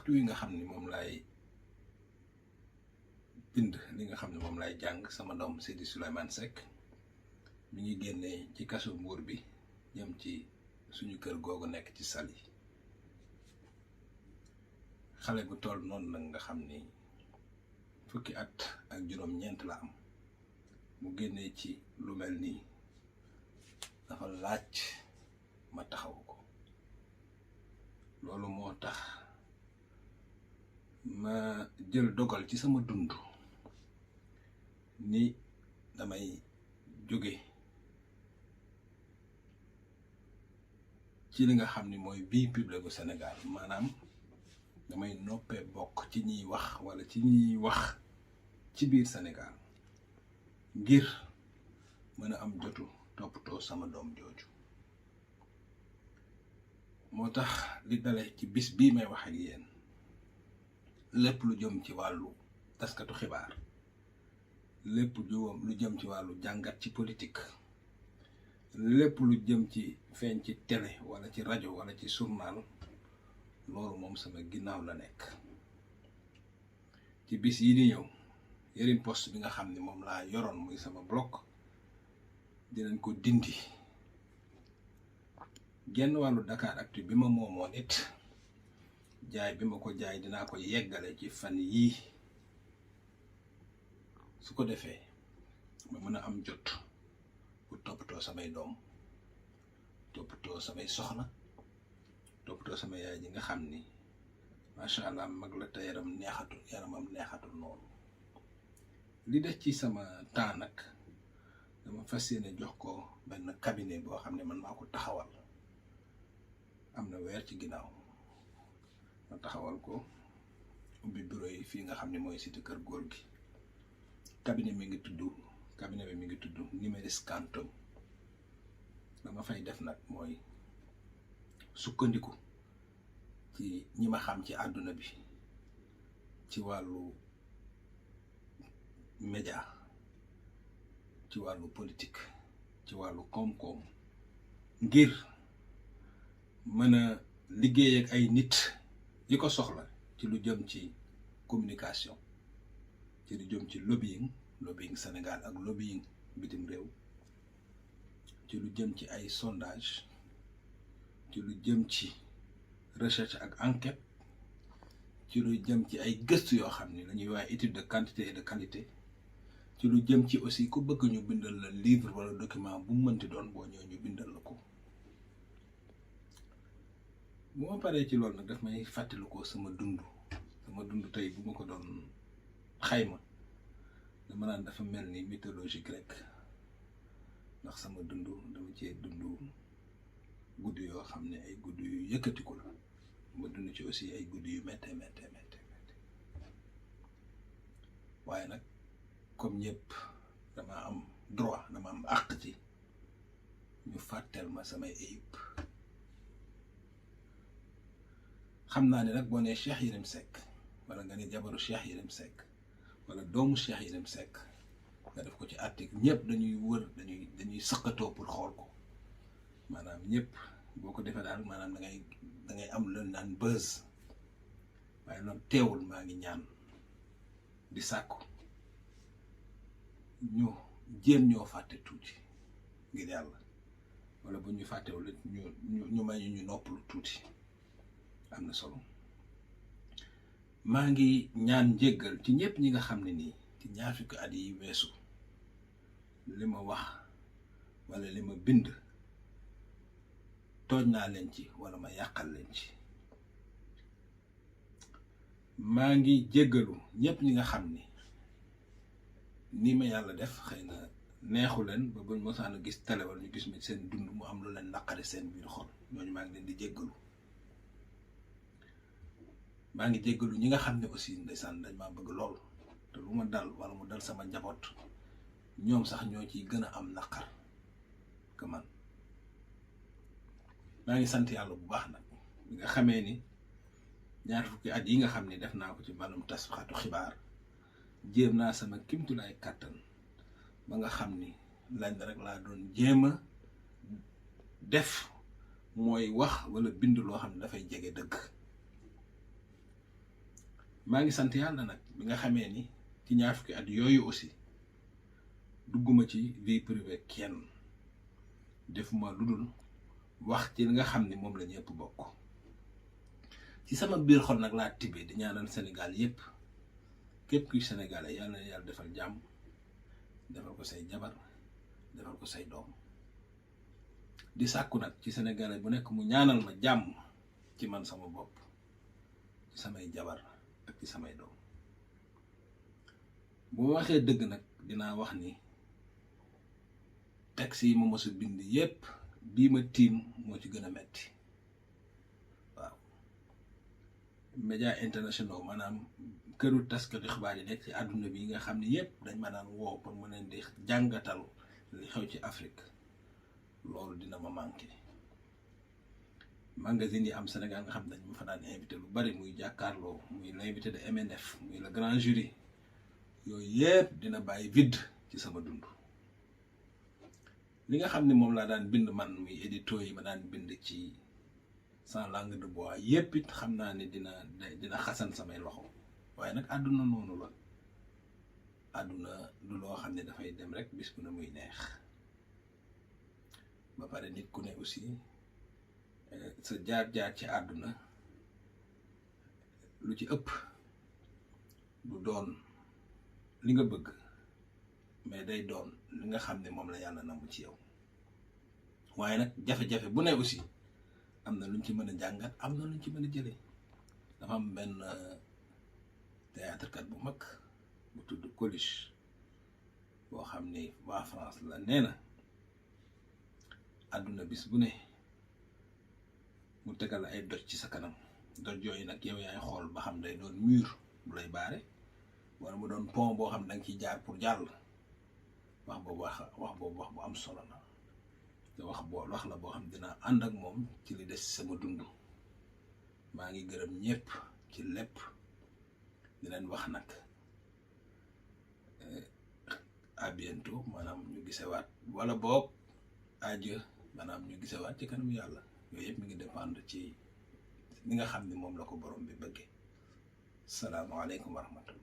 waxtu wi nga xam ni moom laay bind li nga xam ne moom laay jàng sama doom Seydi Souleymane Seck mi ngi génnee ci kaso Mbour bi jëm ci suñu kër googu nekk ci Saly. xale bu toll noonu nag nga xam ni fukki at ak juróom-ñeent la am mu génnee ci lu mel nii dafa laaj ma taxaw ko. loolu moo tax ma jël dogal ci sama dund ni damay jóge ci li nga xam ni mooy vie publique bu Sénégal, maanaam damay noppee bokk ci ñiy wax walla ci ñiy wax ci biir Sénégal ngir mën a am jotu toppatoo sama doom jooju. moo tax li dale ci bis bii may wax ak yéen lépp lu jëm ci wàllu taskatu xibaar, lépp lu jëm ci wàllu jàngat ci politique, lépp lu jëm ci feeñ ci télé walla ci rajo walla ci journal, loolu moom sama ginnaaw la nekk. ci bis yi di ñëw Yerim Post bi nga xam ne moom laa yoroon muy sama blog dinañ ko dindi. genn wàllu Dakaractu bi ma moomoon it jaay bi ma ko jaay dinaa ko yeggale ci fan yii, su ko defee ma mën a am jot bu toppatoo samay doom, toppatoo samay soxna, toppatoo sama yaay ji nga xam ni macha allah mag la te yaramam neexatul noonu. li des ci sama temps nag dama fas yéene jox ko benn cabinet boo xam ne man maa ko taxawal. am na weer ci ginnaaw ma taxawal ko ubbi bureau yi fii nga xam ne mooy cité kër góor gi. cabinet bi mi ngi tudd Numéris Quantum. dama fay def nag mooy sukkandiku ci ñi ma xam ci àdduna bi ci wàllu média, ci wàllu politique, ci wàllu koom-koom ngir mën a liggéey ak ay nit yi ko soxla ci lu jëm ci communication, ci lu jëm ci lobbying Sénégal ak lobbying bitim réew, ci lu jëm ci ay sondage, ci lu jëm ci recherche ak enquête, ci lu jëm ci ay gëstu yoo xam ni lañuy wax étude de quantité et de qualité, ci lu jëm ci aussi ku bëgg ñu bindal la livre wala document bu mu mënti doon boo ñëw ñu bindal la ko. bu ma paree ci loolu nag daf may fàttali ko sama dund tey bu ma ko doon xayma dama naan dafa mel ni mythologie grecque, ndax sama dund dama cee dund guddi yoo xam ne ay guddi yu yëkkatiku la, ma dund ci aussi ay guddi yu méttee waaye nag comme ñëpp dama am droit, dama am àq ci ñu fàtteel ma samay ayib. xam naa ne nag boo nee Cheikh Yerim Seck wala nga ne jabaru Cheikh Yerim Seck wala doomu Cheikh Yerim Seck nga def ko ci article ñëpp dañuy wër dañuy sëqatoo pour xool ko. maanaam ñëpp boo ko defee daal maanaam da ngay am lu naan buzz. waaye loolu teewul maa ngi ñaan di sàkku ñu jéem ñoo fàtte tuuti ngir yàlla, wala bu ñu fàttewul ñu may ñu noppalu tuuti. am na solo. maa ngi ñaan njéggal ci ñëpp ñi nga xam ne nii ci ñaar fukki at yi weesu li ma wax wala li ma bind tooñ naa leen ci wala ma yàqal leen ci. maa ngi jéggalu ñëpp ñi nga xam ni ma yàlla def xëy na neexu leen ba buñ mosaan a gis télé wala ñu gis ma seen dund mu am lu leen naqari seen biir xol, ñooñu maa ngi leen di jéggalu. maa ngi jéggalu ñi nga xam ne aussi ndeysaan dañ maa bëgg lool te lu ma dal wala mu dal sama njaboot ñoom sax ñoo ciy gën a am naqar que man. maa ngi sant yàlla bu baax nag bi nga xamee ni ñaar fukki at yi nga xam ne def naa ko ci mbalum tasxatu xibaar jéem naa sama kimtulaay kàttan ba nga xam ni lañ rek laa doon jéem a def mooy wax wala bind loo xam ne dafay jege dëgg. maa ngi sant yàlla nag bi nga xamee ni ci ñaar fukki at yooyu aussi dugguma ci vie privée kenn defuma lu dul wax ci li nga xam ni moom la ñëpp bokk ci sama biir xol nag laa tibbee di ñaanal Sénégal yépp képp kuy sénégalais yàlla na yàlla defal jàmm defal ko say jabar defal ko say doom di sàkku nag ci sénégalais bu nekk mu ñaanal ma jàmm ci man sama bopp ci samay jabar ak ci samay doom bu ma waxee dëgg nag dinaa wax ni texte yi ma mos a bind yépp bii ma tiim moo ci gën a metti waaw média internationaux maanaam këru taskati xibaar yi nekk ci àdduna bi nga xam ne yépp dañ ma daan woo pour mu leen di jàngatal li xew ci Afrique loolu dina ma manqué magazine yi am Sénégal nga xam dañ ma fa daan invité lu bari muy jàkkaarloo muy l'invité de MNF muy le grand jury yooyu yépp dina bàyyi vide ci sama dund li nga xam ne moom laa daan bind man muy édito yi ma daan bind ci sans langue de bois yépp it xam naa ne dina xasan samay loxo waaye nag àdduna noonu la àdduna du loo xam ne dafay dem rek bis bu ne muy neex ba pare nit ku ne aussi sa jaar-jaar ci àdduna lu ci ëpp du doon li nga bëgg mais day doon li nga xam ne moom la yàlla namu ci yow waaye nag jafe-jafe bu ne aussi am na luñ ci mën a jàngat am na luñ ci mën a jëlee dafa am benn théâtre kat bu mag bu tudd Coluche boo xam ni waa France la nee na àdduna bis bu ne mu tegal ay doj ci sa kanam doj yooyu nag yow yaay xool ba xam day doon mur bu lay baare wala mu doon pont boo xam ne danga ciy jaar pour jàll wax boobu wax bu am solo la te wax la boo xam dinaa ànd ak moom ci li des sama dund maa ngi gërëm ñëpp ci lépp di leen wax nag à bientôt maanaam ñu gisewaat wala boog adieu maanaam ñu gisewaat ci kanam yàlla yooyu yëpp mi ngi dépendre ci li nga xam ne moom la ko borom bi bëggee salaamaaleykum wa rahmatullah